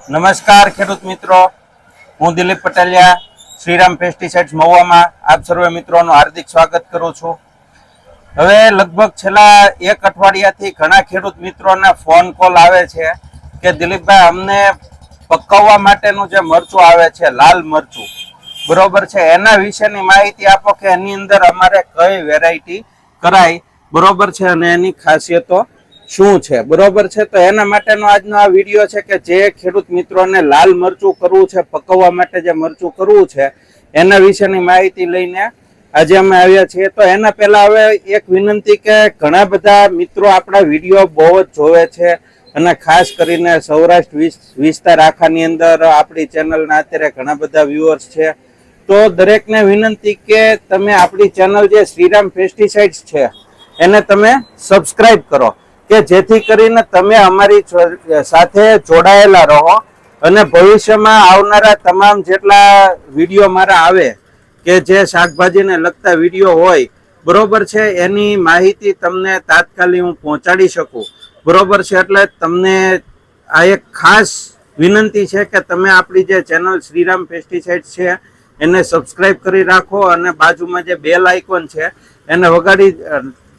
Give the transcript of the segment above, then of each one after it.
નમસ્કાર ખેડૂત મિત્રો, હું દિલીપ પટેલિયા શ્રીરામ પેસ્ટિસાઇડ્સ મહુવામાં આપ સર્વે મિત્રોનું હાર્દિક સ્વાગત કરું છું. હવે લગભગ છેલ્લા એક અઠવાડિયાથી ઘણા ખેડૂત મિત્રોના ફોન કોલ આવે છે કે દિલીપભાઈ અમને પકવવા માટેનું જે મરચું આવે છે લાલ મરચું, બરોબર છે, એના વિશેની માહિતી આપો કે એની અંદર અમારે કઈ વેરાયટી કરાય, બરોબર છે, અને એની ખાસિયતો શું છે, બરોબર છે. તો એના માટેનો આજનો આ વિડીયો છે કે જે ખેડૂત મિત્રોને લાલ મરચું કરવું છે, પકવવા માટે જે મરચું કરવું છે એના વિશેની માહિતી લઈને આજે અમે આવ્યા છીએ. તો એના પહેલા હવે એક વિનંતી કે ઘણા બધા મિત્રો આપણા વિડીયો બહુ જ જોવે છે અને ખાસ કરીને સૌરાષ્ટ્ર વિસ્તાર આખાની અંદર આપણી ચેનલના અત્યારે ઘણા બધા વ્યુઅર્સ છે. તો દરેકને વિનંતી કે તમે આપણી ચેનલ જે શ્રીરામ પેસ્ટિસાઇડ્સ છે એને તમે સબસ્ક્રાઇબ કરો કે જેથી કરીને તમે અમારી સાથે જોડાયેલા રહો અને ભવિષ્યમાં આવનારા તમામ જેટલા વિડીયો મારા આવે કે જે શાકભાજીને લગતા વિડીયો હોય, બરોબર છે, એની માહિતી તમને તાત્કાલિક હું પહોંચાડી શકું, બરોબર છે. એટલે તમને આ એક ખાસ વિનંતી છે કે તમે આપણી જે ચેનલ શ્રીરામ પેસ્ટિસાઇડ છે એને સબસ્ક્રાઇબ કરી રાખો અને બાજુમાં જે બેલ આઇકોન છે એને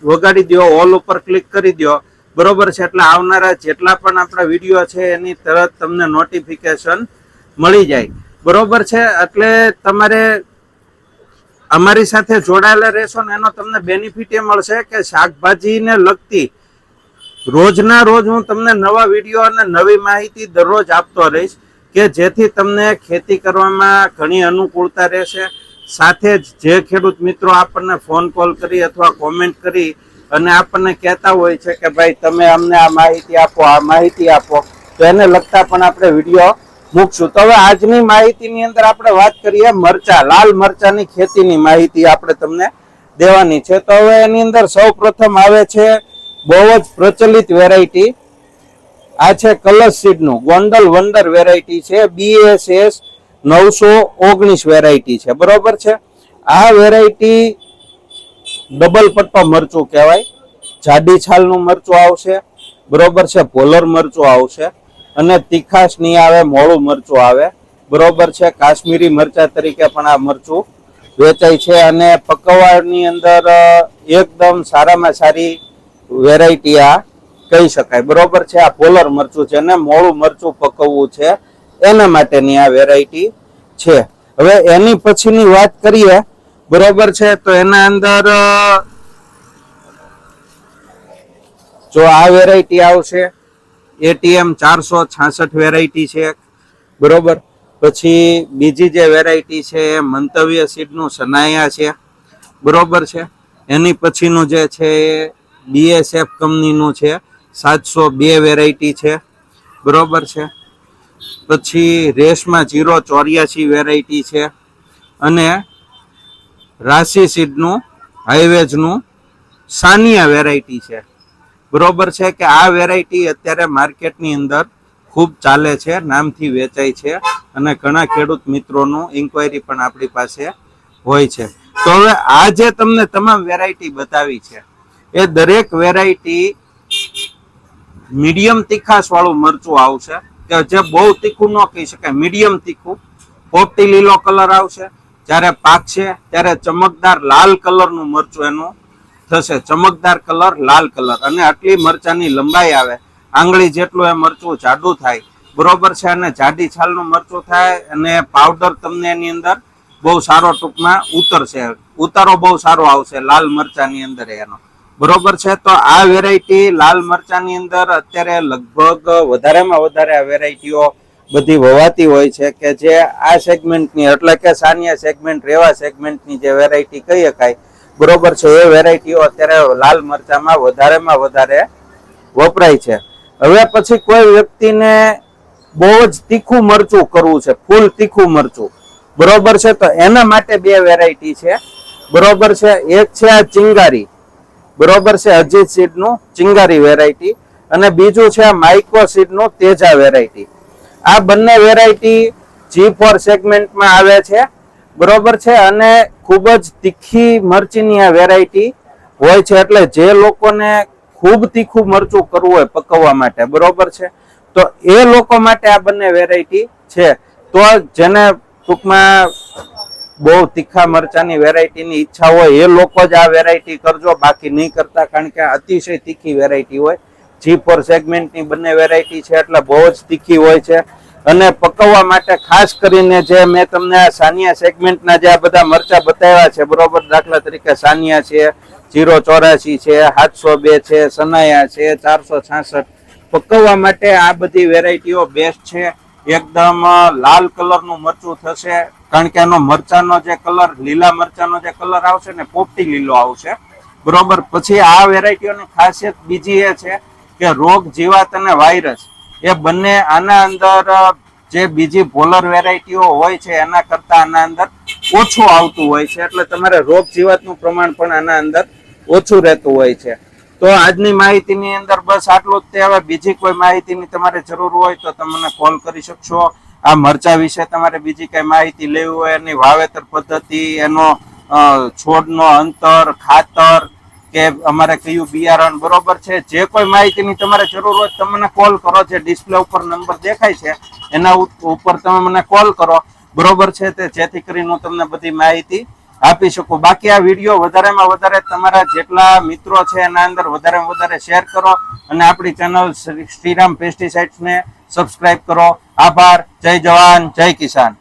વગાડી દો, ઓલ ઉપર ક્લિક કરી દો, બરોબર છે. એટલે આવનારા જેટલા પણ આપણા વિડીયો છે એની તરત તમને નોટિફિકેશન મળી જાય, બરોબર છે. એટલે તમારે અમારી સાથે જોડાયેલા રહેશો ને એનો તમને બેનિફિટ એ મળશે કે શાકભાજીને લગતી રોજના રોજ હું તમને નવા વિડીયો અને નવી માહિતી દરરોજ આપતો રહીશ કે જેથી તમને ખેતી કરવામાં ઘણી અનુકૂળતા રહેશે. સાથે જ જે ખેડૂત મિત્રો આપણને ફોન કોલ કરી અથવા કોમેન્ટ કરી અને આપણને કહેતા હોય છે કે ભાઈ તમે અમને આ માહિતી આપો, તો એને લગતા પણ આપણે વિડીયો મૂકશું. તો હવે આજની માહિતીની અંદર આપણે વાત કરીએ મરચા, લાલ મરચાની ખેતીની માહિતી આપણે તમને દેવાની છે. તો હવે એની અંદર સૌ પ્રથમ આવે છે બહુ જ પ્રચલિત વેરાયટી, આ છે કલશ સીડનું ગોંડલ વંડર વેરાયટી છે, BSS 919 વેરાયટી છે, બરોબર છે. આ વેરાયટી ડબલ પટ્ટો મરચું કહેવાય, જાડી છાલનું મરચું આવશે, બરોબર છે, પોલર મરચું આવશે અને તીખાશ નહીં આવે, મોળું મરચું આવે, બરોબર છે. કાશ્મીરી મરચા તરીકે પણ આ મરચું વેચાય છે અને પકવવાની અંદર એકદમ સારામાં સારી વેરાયટી આ કહી શકાય, બરોબર છે. આ પોલર મરચું છે અને મોળું મરચું પકવવું છે એના માટેની આ વેરાયટી છે. હવે એની પછીની વાત કરીએ, બરોબર છે, તો એના અંદર જો આ વેરાયટી આવશે ATM 466 વેરાયટી છે, બરોબર. પછી બીજી જે વેરાયટી છે એ મંતવ્ય સીડનું સનાયા છે, બરોબર છે. એની પછીનું જે છે એ BSF કંપનીનું છે 702 વેરાયટી છે, બરોબર છે. પછી રેશમા 084 વેરાયટી છે અને રાશિ સીડનું હાઈવેજનું સાનિયા વેરાયટી છે, બરોબર છે. કે આ વેરાયટી અત્યારે માર્કેટની અંદર ખૂબ ચાલે છે, નામથી વેચાય છે અને ઘણા ખેડૂત મિત્રોનું ઇન્ક્વાયરી પણ આપણી પાસે હોય છે. તો હવે આ જે તમને તમામ વેરાયટી બતાવી છે એ દરેક વેરાયટી મીડિયમ તીખાશ વાળું મરચું આવશે કે જે બહુ તીખું ન કહી શકાય, મીડિયમ તીખું. પોપટી લીલો કલર આવશે, જ્યારે પાકશે ત્યારે ચમકદાર લાલ કલરનું મરચું એનું થશે, ચમકદાર કલર, લાલ કલર. અને આટલી મરચાની લંબાઈ આવે, આંગળી જેટલું એ મરચું જાડું થાય, બરોબર છે, અને જાડી છાલનું મરચું થાય અને પાવડર તમને એની અંદર બહુ સારો ટૂંકમાં ઉતરશે, ઉતારો બહુ સારો આવશે લાલ મરચાની અંદર એનો, બરોબર છે. તો આ વેરાયટી લાલ મરચાની અંદર અત્યારે લગભગ વધારેમાં વધારે આ વેરાયટીઓ બધી વવાતી હોય છે કે જે આ સેગમેન્ટની એટલે કે સાનિયા સેગમેન્ટ, રેવા સેગમેન્ટની જે વેરાયટી કહી શકાય, બરોબર છે, એ વેરાયટીઓ અત્યારે લાલ મરચામાં વધારે વપરાય છે. હવે પછી કોઈ વ્યક્તિને બહુ જ તીખું મરચું કરવું છે, ફૂલ તીખું મરચું, બરોબર છે, તો એના માટે બે વેરાયટી છે, બરોબર છે. એક છે આ ચિંગારી, બરોબર છે, અજીત સીડનું ચિંગારી વેરાયટી, અને બીજું છે માઇક્રો સીડનું તેજા વેરાયટી. આ બંને વેરાયટી G4 સેગમેન્ટમાં આવે છે, બરોબર છે, અને ખૂબ જ તીખી મરચીની આ વેરાયટી હોય છે. એટલે જે લોકોને ખૂબ તીખું મરચું કરવું હોય પકવવા માટે, બરોબર છે, તો એ લોકો માટે આ બંને વેરાયટી છે. તો જેને ટૂંકમાં બહુ તીખા મરચાની વેરાયટીની ઈચ્છા હોય એ લોકો જ આ વેરાયટી કરજો, બાકી નહીં કરતા, કારણ કે અતિશય તીખી વેરાયટી હોય. G4 સેગમેન્ટની બંને વેરાયટી છે એટલે બહુ જ તીખી હોય છે. અને પકવવા માટે ખાસ કરીને જે મેં તમને આ સાનિયા સેગમેન્ટના જે આ બધા મરચા બતાવ્યા છે બરોબર, દાખલા તરીકે સાનિયા છે, 084 છે, 702 છે, સનાયા છે, 466, પકવવા માટે આ બધી વેરાયટીઓ બેસ્ટ છે. એકદમ લાલ કલરનું મરચું થશે, કારણ કે એનો મરચાનો જે કલર, લીલા મરચાનો જે કલર આવશે ને પોપટી લીલો આવશે બરોબર. પછી આ વેરાયટીઓની ખાસિયત બીજી એ છે કે રોગ જીવાત અને વાયરસ એ બંને આના અંદર જે બીજી પોલર વેરાયટીઓ હોય છે એના કરતા આના અંદર ઓછું આવતું હોય છે, એટલે તમારે રોગ જીવાતનું પ્રમાણ પણ આના અંદર ઓછું રહેતું હોય છે. તો આજની માહિતીની અંદર બસ આટલું જ. હવે બીજી કોઈ માહિતીની તમારે જરૂર હોય તો તમને કોલ કરી શકશો. આ મરચા વિશે તમારે બીજી કઈ માહિતી લેવી હોય, એની વાવેતર પદ્ધતિ, એનો છોડનો અંતર, ખાતર કે અમારે કયું બિયારણ બરોબર છે, જે કોઈ માહિતીની તમારે જરૂર હોય તો મને કોલ કરો. જે ડિસ્પ્લે ઉપર નંબર દેખાય છે એના ઉપર તમે મને કોલ કરો બરોબર છે, તે જેથી કરીને હું તમને બધી માહિતી આપી શકું. બાકી આ વિડીયો વધારેમાં વધારે તમારા જેટલા મિત્રો છે એના અંદર વધારેમાં વધારે શેર કરો અને આપણી ચેનલ શ્રીરામ પેસ્ટિસાઇડ્સને સબસ્ક્રાઇબ કરો. આભાર. જય જવાન, જય કિસાન.